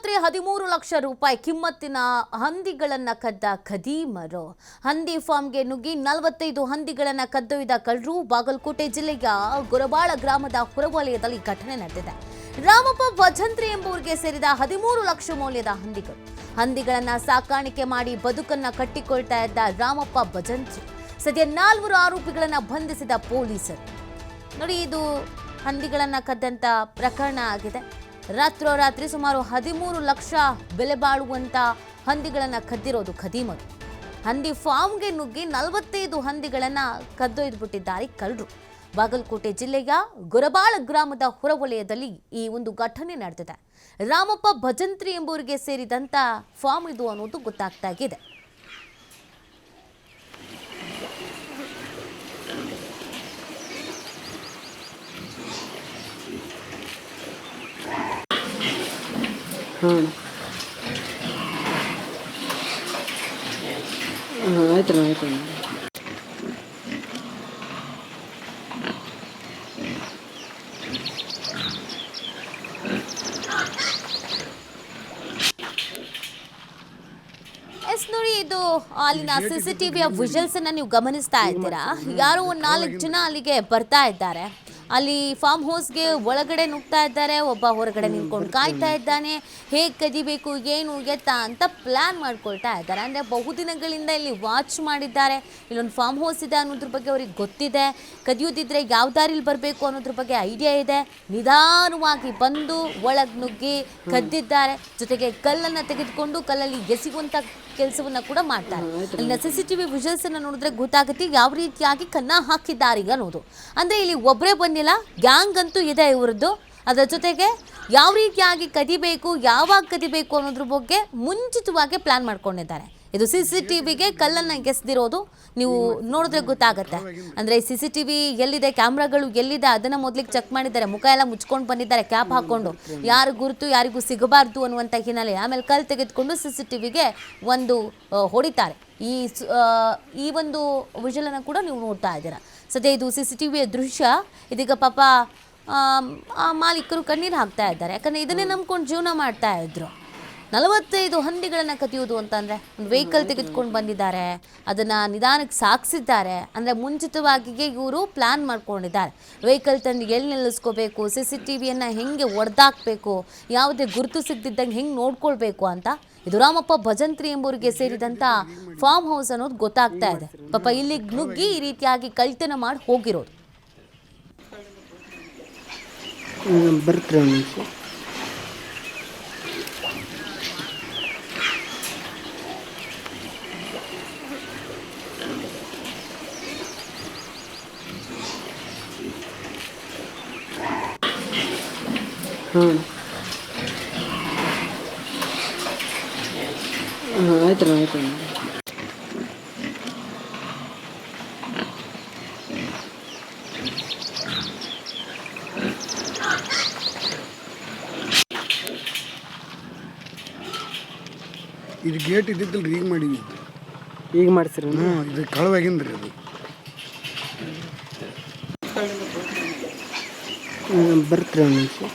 ರಾತ್ರಿ 13 ಲಕ್ಷ ರೂಪಾಯಿ ಕಿಮ್ಮತ್ತಿನ ಹಂದಿಗಳನ್ನು ಕದ್ದ ಖದೀಮರು. ಹಂದಿ ಫಾರ್ಮ್ಗೆ ನುಗ್ಗಿ 45 ಹಂದಿಗಳನ್ನು ಕದ್ದೊಯ್ದ ಕಳ್ಳರು. ಬಾಗಲಕೋಟೆ ಜಿಲ್ಲೆಯ ಗೊರಬಾಳ ಗ್ರಾಮದ ಹೊರವಲಯದಲ್ಲಿ ಘಟನೆ ನಡೆದಿದೆ. ರಾಮಪ್ಪ ಭಜಂತ್ರಿ ಎಂಬುವರಿಗೆ ಸೇರಿದ 13 ಲಕ್ಷ ಮೌಲ್ಯದ ಹಂದಿಗಳನ್ನು ಸಾಕಾಣಿಕೆ ಮಾಡಿ ಬದುಕನ್ನ ಕಟ್ಟಿಕೊಳ್ತಾ ಇದ್ದ ರಾಮಪ್ಪ ಭಜಂತ್ರಿ ಸದ್ಯ 4 ಆರೋಪಿಗಳನ್ನು ಬಂಧಿಸಿದ ಪೊಲೀಸರು. ನೋಡಿ, ಇದು ಹಂದಿಗಳನ್ನು ಕದ್ದಂತ ಪ್ರಕರಣ ಆಗಿದೆ. ರಾತ್ರೋರಾತ್ರಿ ಸುಮಾರು 13 ಲಕ್ಷ ಬೆಲೆ ಬಾಳುವಂತ ಹಂದಿಗಳನ್ನು ಕದ್ದಿರೋದು ಖದೀಮರು. ಹಂದಿ ಫಾರ್ಮ್ಗೆ ನುಗ್ಗಿ 45 ಹಂದಿಗಳನ್ನು ಕದ್ದೊಯ್ದುಬಿಟ್ಟಿದ್ದಾರೆ ಕಳ್ಳರು. ಬಾಗಲಕೋಟೆ ಜಿಲ್ಲೆಯ ಗೊರಬಾಳ ಗ್ರಾಮದ ಹೊರವಲಯದಲ್ಲಿ ಈ ಒಂದು ಘಟನೆ ನಡೆದಿದೆ. ರಾಮಪ್ಪ ಭಜಂತ್ರಿ ಎಂಬುವರಿಗೆ ಸೇರಿದಂತ ಫಾರ್ಮ್ ಇದು ಅನ್ನೋದು ಗೊತ್ತಾಗ್ತಾ ಇದೆ. ಆಯ್ತು ಆಯ್ತು. ನೋಡಿ, ಇದು ಅಲ್ಲಿನ CCTVಯ ವಿಜುವಲ್ಸ್ ಅನ್ನ ನೀವು ಗಮನಿಸ್ತಾ ಇದ್ದೀರಾ. ಯಾರೋ 4 ಜನ ಅಲ್ಲಿಗೆ ಬರ್ತಾ ಇದ್ದಾರೆ. ಅಲ್ಲಿ ಫಾರ್ಮ್ ಹೌಸ್ಗೆ ಒಳಗಡೆ ನುಗ್ತಾ ಇದ್ದಾರೆ. ಒಬ್ಬ ಹೊರಗಡೆ ನಿಂತ್ಕೊಂಡು ಕಾಯ್ತಾ ಇದ್ದಾನೆ. ಹೇಗೆ ಕದಿಬೇಕು, ಏನು ಎತ್ತ ಅಂತ ಪ್ಲಾನ್ ಮಾಡ್ಕೊಳ್ತಾ ಇದ್ದಾರೆ. ಅಂದರೆ ಬಹುದಿನಗಳಿಂದ ಇಲ್ಲಿ ವಾಚ್ ಮಾಡಿದ್ದಾರೆ. ಇಲ್ಲೊಂದು ಫಾರ್ಮ್ ಹೌಸ್ ಇದೆ ಅನ್ನೋದ್ರ ಬಗ್ಗೆ ಅವ್ರಿಗೆ ಗೊತ್ತಿದೆ. ಕದಿಯೋದಿದ್ರೆ ಯಾವ ದಾರಿಲಿ ಬರಬೇಕು ಅನ್ನೋದ್ರ ಬಗ್ಗೆ ಐಡಿಯಾ ಇದೆ. ನಿಧಾನವಾಗಿ ಬಂದು ಒಳಗೆ ನುಗ್ಗಿ ಕದ್ದಿದ್ದಾರೆ. ಜೊತೆಗೆ ಕಲ್ಲನ್ನು ತೆಗೆದುಕೊಂಡು ಕಲ್ಲಲ್ಲಿ ಎಸೆಯುವಂಥ ಕೆಲಸವನ್ನ ಕೂಡ ಮಾಡ್ತಾರೆ. ಅಲ್ಲಿನ CCTV ವಿಜುವಲ್ಸ್ ಅನ್ನು ನೋಡಿದ್ರೆ ಗೊತ್ತಾಗುತ್ತೆ ಯಾವ ರೀತಿಯಾಗಿ ಕನ್ನ ಹಾಕಿದ್ದಾರೆ ಅನ್ನೋದು. ಅಂದ್ರೆ ಇಲ್ಲಿ ಒಬ್ಬರೇ ಬಂದಿಲ್ಲ, ಗ್ಯಾಂಗ್ ಅಂತೂ ಇದೆ ಇವರದ್ದು. ಅದರ ಜೊತೆಗೆ ಯಾವ ರೀತಿಯಾಗಿ ಕದಿಬೇಕು, ಯಾವಾಗ ಕದಿಬೇಕು ಅನ್ನೋದ್ರ ಬಗ್ಗೆ ಮುಂಚಿತವಾಗಿ ಪ್ಲಾನ್ ಮಾಡ್ಕೊಂಡಿದ್ದಾರೆ. ಇದು CCTVಗೆ ಕಲ್ಲನ್ನು ಎಸೆದಿರೋದು ನೀವು ನೋಡಿದ್ರೆ ಗೊತ್ತಾಗುತ್ತೆ. ಅಂದರೆ CCTV ಎಲ್ಲಿದೆ, ಕ್ಯಾಮ್ರಾಗಳು ಎಲ್ಲಿದೆ ಅದನ್ನು ಮೊದಲಿಗೆ ಚೆಕ್ ಮಾಡಿದ್ದಾರೆ. ಮುಖ ಎಲ್ಲ ಮುಚ್ಕೊಂಡು ಬಂದಿದ್ದಾರೆ ಕ್ಯಾಪ್ ಹಾಕ್ಕೊಂಡು, ಯಾರು ಗುರುತು ಯಾರಿಗೂ ಸಿಗಬಾರ್ದು ಅನ್ನುವಂಥ ಹಿನ್ನೆಲೆ. ಆಮೇಲೆ ಕಲ್ಲು ತೆಗೆದುಕೊಂಡು CCTVಗೆ ಒಂದು ಹೊಡಿತಾರೆ. ಈ ಒಂದು ವಿಜುವಲನ್ನು ಕೂಡ ನೀವು ನೋಡ್ತಾ ಇದ್ದೀರಾ. ಸದ್ಯ ಇದು CCTVಯ ದೃಶ್ಯ. ಇದೀಗ ಪಾಪ ಮಾಲೀಕರು ಕಣ್ಣೀರು ಹಾಕ್ತಾ ಇದ್ದಾರೆ. ಯಾಕಂದರೆ ಇದನ್ನೇ ನಂಬ್ಕೊಂಡು ಜೀವನ ಮಾಡ್ತಾ ಇದ್ರು. 45 ಹಂದಿಗಳನ್ನು ಕದಿಯೋದು ಅಂತಂದರೆ ಒಂದು ವೆಹಿಕಲ್ ತೆಗೆದುಕೊಂಡು ಬಂದಿದ್ದಾರೆ, ಅದನ್ನು ನಿಧಾನಕ್ಕೆ ಸಾಗಿಸಿದ್ದಾರೆ. ಅಂದರೆ ಮುಂಚಿತವಾಗಿಯೇ ಇವರು ಪ್ಲ್ಯಾನ್ ಮಾಡ್ಕೊಂಡಿದ್ದಾರೆ. ವೆಹಿಕಲ್ ತಂದು ಎಲ್ಲಿ ನಿಲ್ಲಿಸ್ಕೋಬೇಕು, CCTVಯನ್ನು ಹೆಂಗೆ ಒಡೆದಾಕಬೇಕು, ಯಾವುದೇ ಗುರುತು ಸಿಗದಿದ್ದಂಗೆ ಹೆಂಗೆ ನೋಡ್ಕೊಳ್ಬೇಕು ಅಂತ. ಇದು ರಾಮಪ್ಪ ಭಜಂತ್ರಿ ಎಂಬುವರಿಗೆ ಸೇರಿದಂಥ ಫಾರ್ಮ್ ಹೌಸ್ ಅನ್ನೋದು ಗೊತ್ತಾಗ್ತಾ ಇದೆ. ಪಾಪ ಇಲ್ಲಿಗೆ ನುಗ್ಗಿ ಈ ರೀತಿಯಾಗಿ ಕಳ್ತನ ಮಾಡಿ ಹೋಗಿರೋದು. ಆಯ್ತು ಆಯ್ತು. ಇದು ಗೇಟ್ ಇದ್ದಿದ್ದಲ್ಲ, ಈಗ ಮಾಡೀವಿ. ಈಗ ಮಾಡಿಸ್ರಿ? ಇದು ಕಳವಾಗಿಂದ್ರಿ. ಅದು ಬರ್ತೀರಿ ಒಂದು ನಿಮಿಷ.